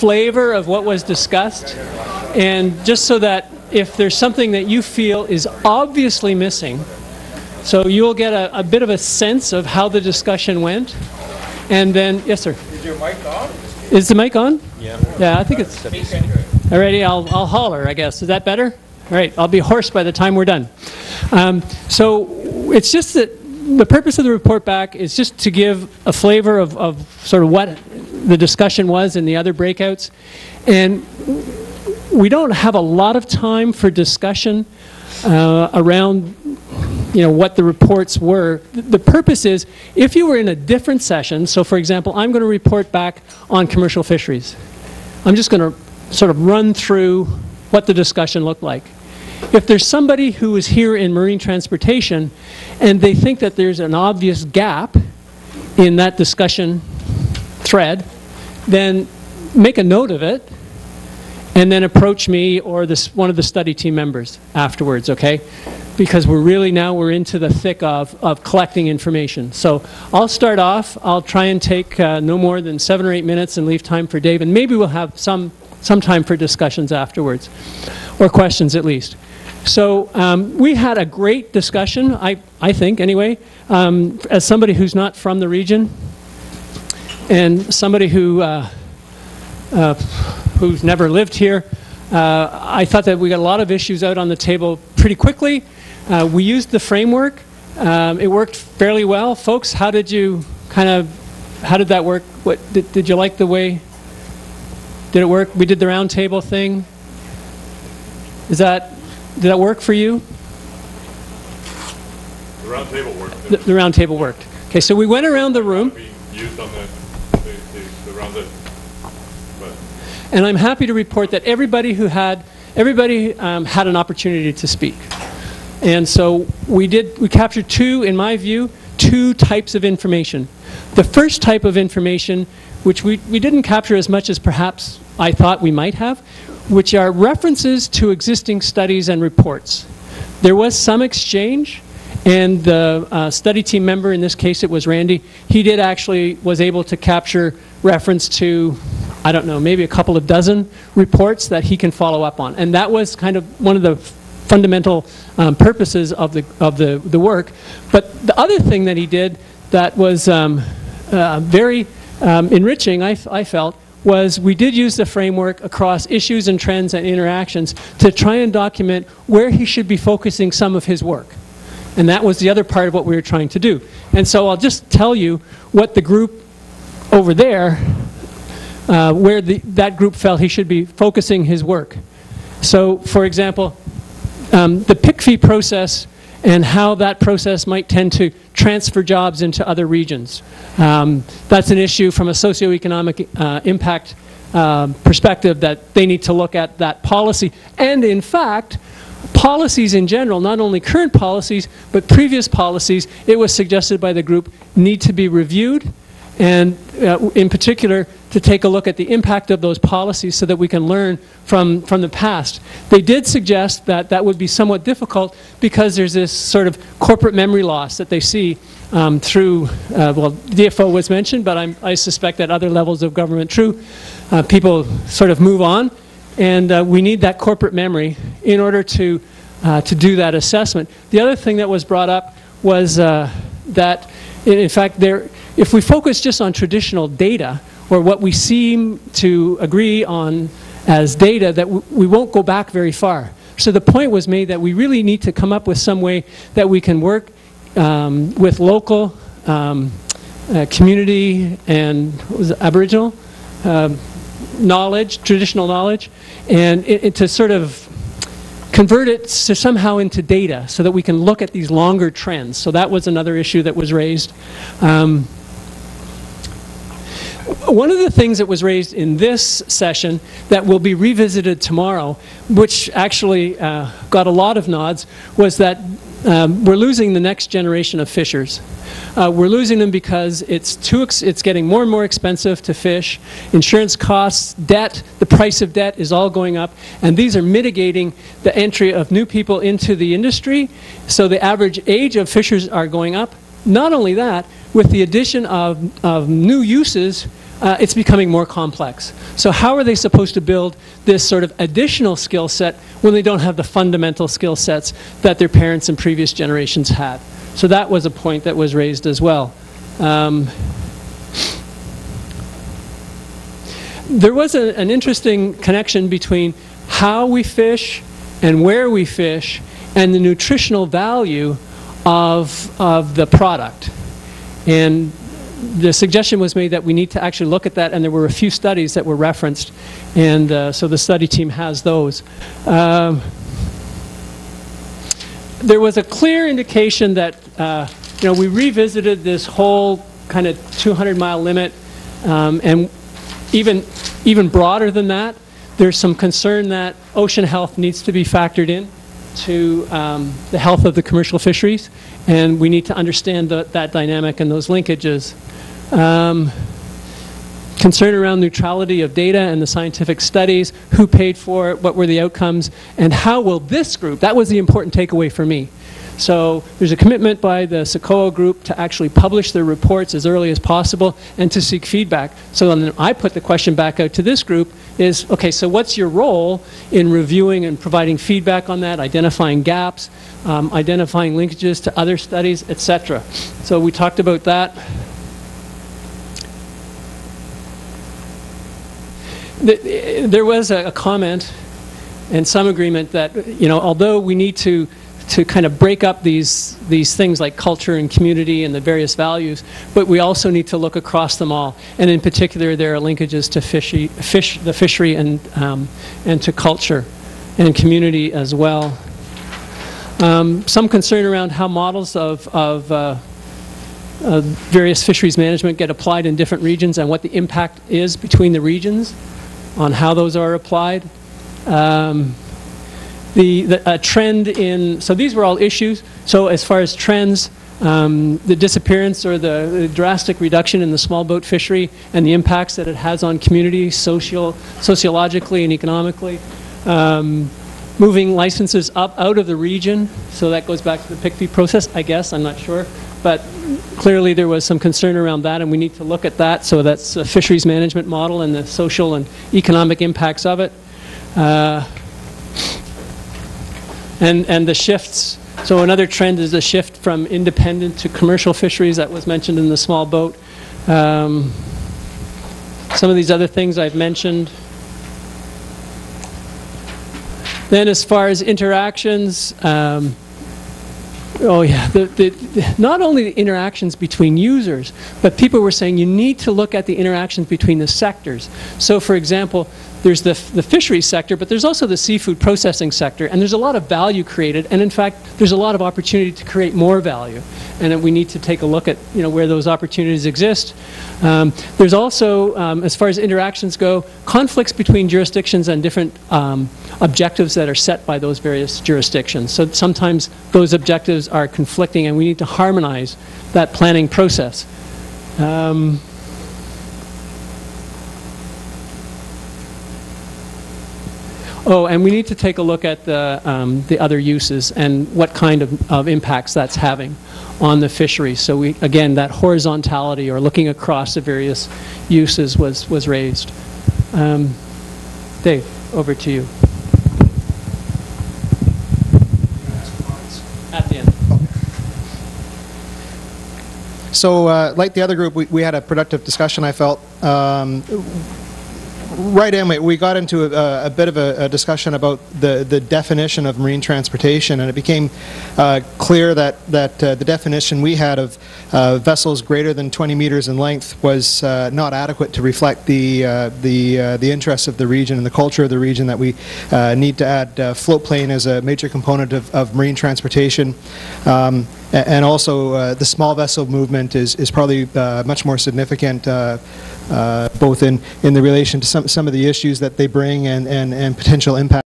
flavor of what was discussed, and just so that if there's something that you feel is obviously missing, so you'll get a bit of a sense of how the discussion went. And then, yes, sir. Is your mic on? Is the mic on? Yeah. Yeah, I think it's. Alrighty, I'll holler, I guess. Is that better? All right, I'll be hoarse by the time we're done. So it's just that the purpose of the report back is just to give a flavor of sort of what the discussion was in the other breakouts. And we don't have a lot of time for discussion around what the reports were. The purpose is, if you were in a different session, so for example, I'm going to report back on commercial fisheries. I'm just going to sort of run through what the discussion looked like. If there's somebody who is here in marine transportation and they think that there's an obvious gap in that discussion thread, then make a note of it and then approach me or one of the study team members afterwards, okay? Because we're into the thick of collecting information. So I'll start off. I'll try and take no more than 7 or 8 minutes and leave time for Dave, and maybe we'll have some time for discussions afterwards, or questions at least. So we had a great discussion, I think anyway, as somebody who's not from the region and somebody who's never lived here. I thought that we got a lot of issues out on the table pretty quickly. We used the framework. It worked fairly well. Folks, how did that work? Did you like the way? Did it work? We did the round table thing. Did that work for you? The round table worked. The round table worked. Okay, so we went around the room. Being used on the round table. And I'm happy to report that everybody had an opportunity to speak. And so we captured in my view, two types of information. The first type of information, which we didn't capture as much as perhaps I thought we might have, which are references to existing studies and reports. There was some exchange, and the study team member, in this case it was Randy, was able to capture reference to, I don't know, maybe a couple of dozen reports that he can follow up on. And that was kind of one of the fundamental purposes of the work. But the other thing that he did that was very enriching, I felt, was we did use the framework across issues and trends and interactions to try and document where he should be focusing some of his work. And that was the other part of what we were trying to do. And so I'll just tell you what the group over there, where that group felt he should be focusing his work. So, for example, the pick fee process and how that process might tend to transfer jobs into other regions. That's an issue from a socioeconomic impact perspective that they need to look at that policy. And in fact, policies in general, not only current policies, but previous policies, it was suggested by the group, need to be reviewed, and in particular, to take a look at the impact of those policies so that we can learn from the past. They did suggest that that would be somewhat difficult because there's this sort of corporate memory loss that they see through, well, DFO was mentioned, but I suspect that other levels of government people sort of move on, and we need that corporate memory in order to do that assessment. The other thing that was brought up was that, in fact, if we focus just on traditional data, or what we seem to agree on as data, that we won't go back very far. So the point was made that we really need to come up with some way that we can work with local community and Aboriginal knowledge, traditional knowledge, and to sort of convert it somehow into data so that we can look at these longer trends. So that was another issue that was raised. One of the things that was raised in this session that will be revisited tomorrow, which actually got a lot of nods, was that we're losing the next generation of fishers. We're losing them because it's getting more and more expensive to fish. Insurance costs, debt, the price of debt is all going up, and these are mitigating the entry of new people into the industry, so the average age of fishers are going up. Not only that, with the addition of new uses, it's becoming more complex. So how are they supposed to build this sort of additional skill set when they don't have the fundamental skill sets that their parents and previous generations had? So that was a point that was raised as well. There was an interesting connection between how we fish and where we fish and the nutritional value of the product. And the suggestion was made that we need to actually look at that, and there were a few studies that were referenced, and so the study team has those. There was a clear indication that we revisited this whole kind of 200-mile limit, and even broader than that, there's some concern that ocean health needs to be factored in to the health of the commercial fisheries, and we need to understand that dynamic and those linkages. Concern around neutrality of data and the scientific studies, who paid for it, what were the outcomes, and how will this group, that was the important takeaway for me. So there's a commitment by the SECOA group to actually publish their reports as early as possible and to seek feedback. So then I put the question back out to this group is, okay, so what's your role in reviewing and providing feedback on that, identifying gaps, identifying linkages to other studies, etc. So we talked about that. There was a comment and some agreement that, although we need to kind of break up these things like culture and community and the various values, but we also need to look across them all. And in particular, there are linkages to the fishery and to culture and community as well. Some concern around how models of various fisheries management get applied in different regions and what the impact is between the regions on how those are applied. The trend in, so these were all issues. So as far as trends, the disappearance or the drastic reduction in the small boat fishery and the impacts that it has on communities, sociologically and economically. Moving licenses up out of the region, so that goes back to the PIC fee process, I guess, I'm not sure. But clearly there was some concern around that, and we need to look at that. So that's a fisheries management model and the social and economic impacts of it. And the shifts. So another trend is the shift from independent to commercial fisheries that was mentioned in the small boat. Some of these other things I've mentioned. Then as far as interactions, not only the interactions between users, but people were saying you need to look at the interactions between the sectors. So for example, there's the fisheries sector, but there's also the seafood processing sector, and there's a lot of value created, and in fact, there's a lot of opportunity to create more value, and we need to take a look at where those opportunities exist. There's also, as far as interactions go, conflicts between jurisdictions and different objectives that are set by those various jurisdictions. So sometimes those objectives are conflicting, and we need to harmonize that planning process. Oh, and we need to take a look at the other uses and what kind of impacts that's having on the fisheries. So we, again, that horizontality or looking across the various uses was raised. Dave, over to you. At the end. So like the other group, we had a productive discussion, I felt. Right in, we got into a bit of a discussion about the definition of marine transportation, and it became clear that the definition we had of vessels greater than 20 meters in length was not adequate to reflect the interests of the region and the culture of the region, that we need to add float plane as a major component of marine transportation. And also the small vessel movement is probably much more significant, both in the relation to some of the issues that they bring and potential impact.